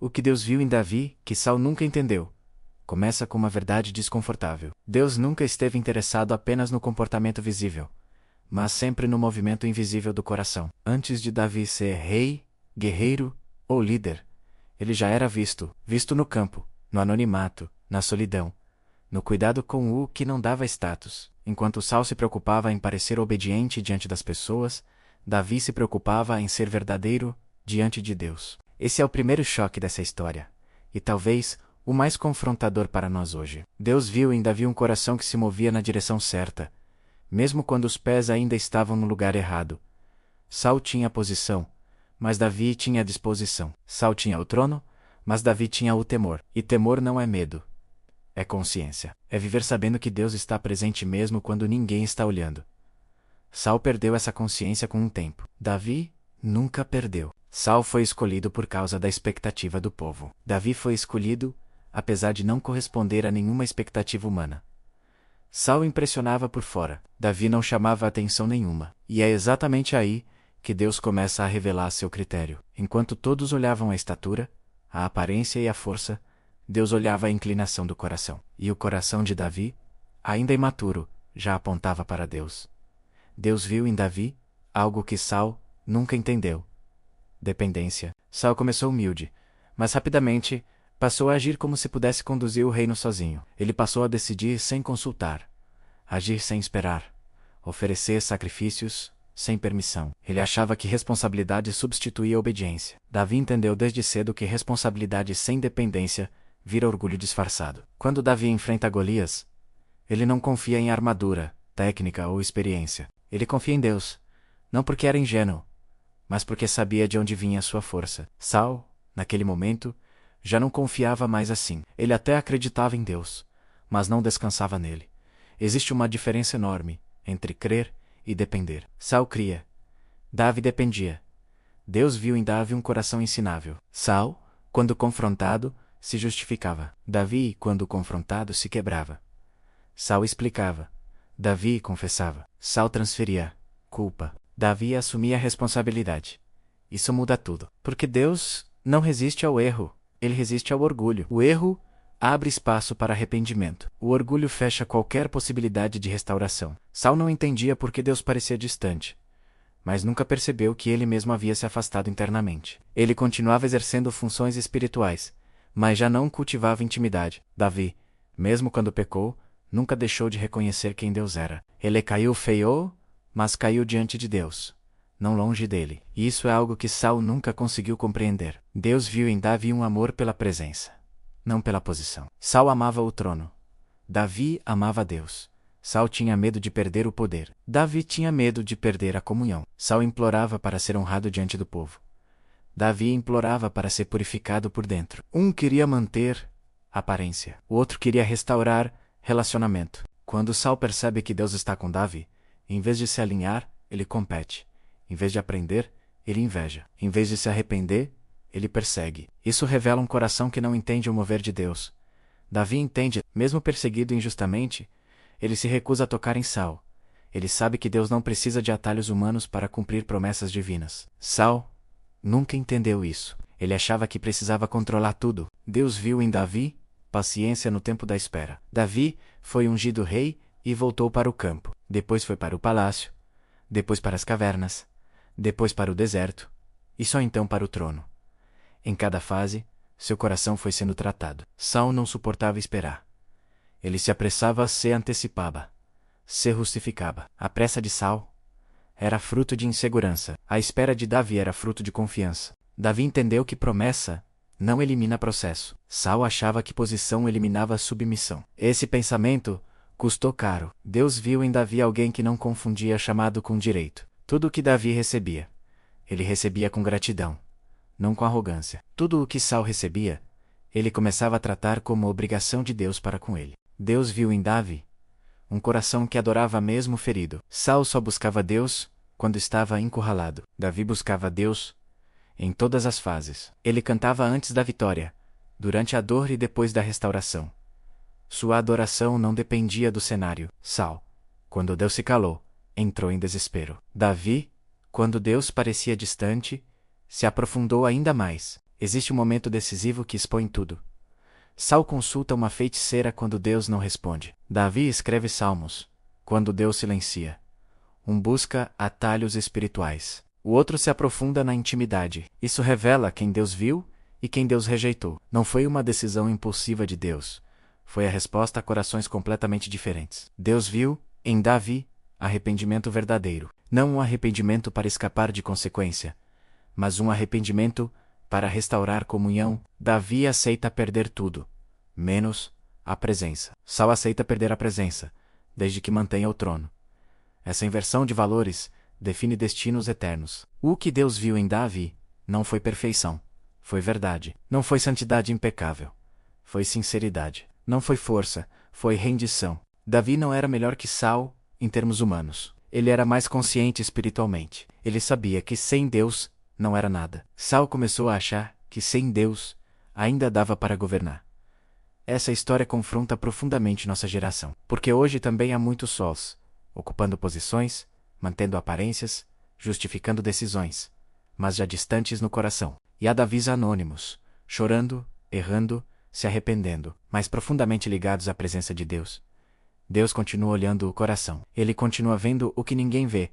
O que Deus viu em Davi, que Saul nunca entendeu, começa com uma verdade desconfortável. Deus nunca esteve interessado apenas no comportamento visível, mas sempre no movimento invisível do coração. Antes de Davi ser rei, guerreiro ou líder, ele já era visto no campo, no anonimato, na solidão, no cuidado com o que não dava status. Enquanto Saul se preocupava em parecer obediente diante das pessoas, Davi se preocupava em ser verdadeiro diante de Deus. Esse é o primeiro choque dessa história, e talvez o mais confrontador para nós hoje. Deus viu em Davi um coração que se movia na direção certa, mesmo quando os pés ainda estavam no lugar errado. Saul tinha a posição, mas Davi tinha a disposição. Saul tinha o trono, mas Davi tinha o temor. E temor não é medo. É consciência. É viver sabendo que Deus está presente mesmo quando ninguém está olhando. Saul perdeu essa consciência com o tempo. Davi nunca perdeu. Saul foi escolhido por causa da expectativa do povo. Davi foi escolhido, apesar de não corresponder a nenhuma expectativa humana. Saul impressionava por fora. Davi não chamava atenção nenhuma. E é exatamente aí que Deus começa a revelar seu critério. Enquanto todos olhavam a estatura, a aparência e a força, Deus olhava a inclinação do coração. E o coração de Davi, ainda imaturo, já apontava para Deus. Deus viu em Davi algo que Saul nunca entendeu: dependência. Saul começou humilde, mas rapidamente passou a agir como se pudesse conduzir o reino sozinho. Ele passou a decidir sem consultar, agir sem esperar, oferecer sacrifícios sem permissão. Ele achava que responsabilidade substituía obediência. Davi entendeu desde cedo que responsabilidade sem dependência vira orgulho disfarçado. Quando Davi enfrenta Golias, ele não confia em armadura, técnica ou experiência. Ele confia em Deus, não porque era ingênuo, mas porque sabia de onde vinha sua força. Saul, naquele momento, já não confiava mais assim. Ele até acreditava em Deus, mas não descansava nele. Existe uma diferença enorme entre crer e depender. Saul cria. Davi dependia. Deus viu em Davi um coração ensinável. Saul, quando confrontado, se justificava. Davi, quando confrontado, se quebrava. Saul explicava. Davi confessava. Saul transferia culpa. Davi assumia a responsabilidade. Isso muda tudo. Porque Deus não resiste ao erro, ele resiste ao orgulho. O erro abre espaço para arrependimento. O orgulho fecha qualquer possibilidade de restauração. Saul não entendia por que Deus parecia distante, mas nunca percebeu que ele mesmo havia se afastado internamente. Ele continuava exercendo funções espirituais, mas já não cultivava intimidade. Davi, mesmo quando pecou, nunca deixou de reconhecer quem Deus era. Ele caiu feio, mas caiu diante de Deus, não longe dele. E isso é algo que Saul nunca conseguiu compreender. Deus viu em Davi um amor pela presença, não pela posição. Saul amava o trono. Davi amava Deus. Saul tinha medo de perder o poder. Davi tinha medo de perder a comunhão. Saul implorava para ser honrado diante do povo. Davi implorava para ser purificado por dentro. Um queria manter aparência, o outro queria restaurar relacionamento. Quando Saul percebe que Deus está com Davi, em vez de se alinhar, ele compete. Em vez de aprender, ele inveja. Em vez de se arrepender, ele persegue. Isso revela um coração que não entende o mover de Deus. Davi entende, mesmo perseguido injustamente, ele se recusa a tocar em Saul. Ele sabe que Deus não precisa de atalhos humanos para cumprir promessas divinas. Saul nunca entendeu isso. Ele achava que precisava controlar tudo. Deus viu em Davi paciência no tempo da espera. Davi foi ungido rei e voltou para o campo. Depois foi para o palácio. Depois para as cavernas. Depois para o deserto. E só então para o trono. Em cada fase, seu coração foi sendo tratado. Saul não suportava esperar. Ele se apressava, se antecipava, se justificava. A pressa de Saul era fruto de insegurança. A espera de Davi era fruto de confiança. Davi entendeu que promessa não elimina processo. Saul achava que posição eliminava submissão. Esse pensamento custou caro. Deus viu em Davi alguém que não confundia chamado com direito. Tudo o que Davi recebia, ele recebia com gratidão, não com arrogância. Tudo o que Saul recebia, ele começava a tratar como obrigação de Deus para com ele. Deus viu em Davi um coração que adorava mesmo ferido. Saul só buscava Deus quando estava encurralado. Davi buscava Deus em todas as fases. Ele cantava antes da vitória, durante a dor e depois da restauração. Sua adoração não dependia do cenário. Saul, quando Deus se calou, entrou em desespero. Davi, quando Deus parecia distante, se aprofundou ainda mais. Existe um momento decisivo que expõe tudo. Saul consulta uma feiticeira quando Deus não responde. Davi escreve salmos, quando Deus silencia. Um busca atalhos espirituais. O outro se aprofunda na intimidade. Isso revela quem Deus viu e quem Deus rejeitou. Não foi uma decisão impulsiva de Deus. Foi a resposta a corações completamente diferentes. Deus viu, em Davi, arrependimento verdadeiro. Não um arrependimento para escapar de consequência, mas um arrependimento para restaurar comunhão. Davi aceita perder tudo, menos a presença. Saul aceita perder a presença, desde que mantenha o trono. Essa inversão de valores define destinos eternos. O que Deus viu em Davi não foi perfeição, foi verdade. Não foi santidade impecável, foi sinceridade. Não foi força, foi rendição. Davi não era melhor que Saul em termos humanos. Ele era mais consciente espiritualmente. Ele sabia que sem Deus não era nada. Saul começou a achar que sem Deus ainda dava para governar. Essa história confronta profundamente nossa geração, porque hoje também há muitos Sauls, ocupando posições, mantendo aparências, justificando decisões, mas já distantes no coração. E há Davis anônimos, chorando, errando, se arrependendo, mas profundamente ligados à presença de Deus. Deus continua olhando o coração. Ele continua vendo o que ninguém vê.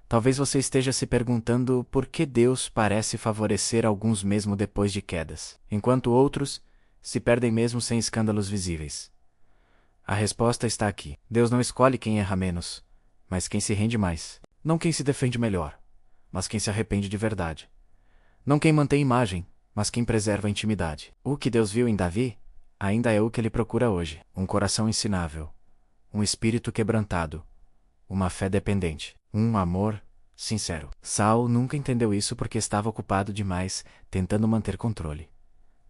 Talvez você esteja se perguntando por que Deus parece favorecer alguns mesmo depois de quedas, enquanto outros se perdem mesmo sem escândalos visíveis. A resposta está aqui. Deus não escolhe quem erra menos, mas quem se rende mais. Não quem se defende melhor, mas quem se arrepende de verdade. Não quem mantém imagem, mas quem preserva a intimidade. O que Deus viu em Davi ainda é o que ele procura hoje. Um coração ensinável, um espírito quebrantado, uma fé dependente, um amor sincero. Saul nunca entendeu isso porque estava ocupado demais tentando manter controle.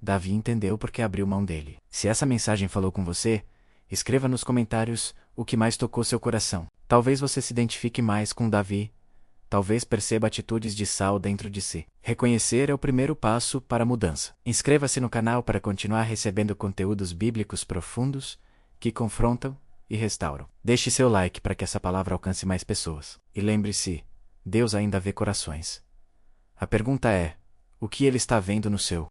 Davi entendeu porque abriu mão dele. Se essa mensagem falou com você, escreva nos comentários o que mais tocou seu coração. Talvez você se identifique mais com Davi. Talvez perceba atitudes de Saul dentro de si. Reconhecer é o primeiro passo para a mudança. Inscreva-se no canal para continuar recebendo conteúdos bíblicos profundos que confrontam e restauram. Deixe seu like para que essa palavra alcance mais pessoas. E lembre-se, Deus ainda vê corações. A pergunta é, o que Ele está vendo no seu?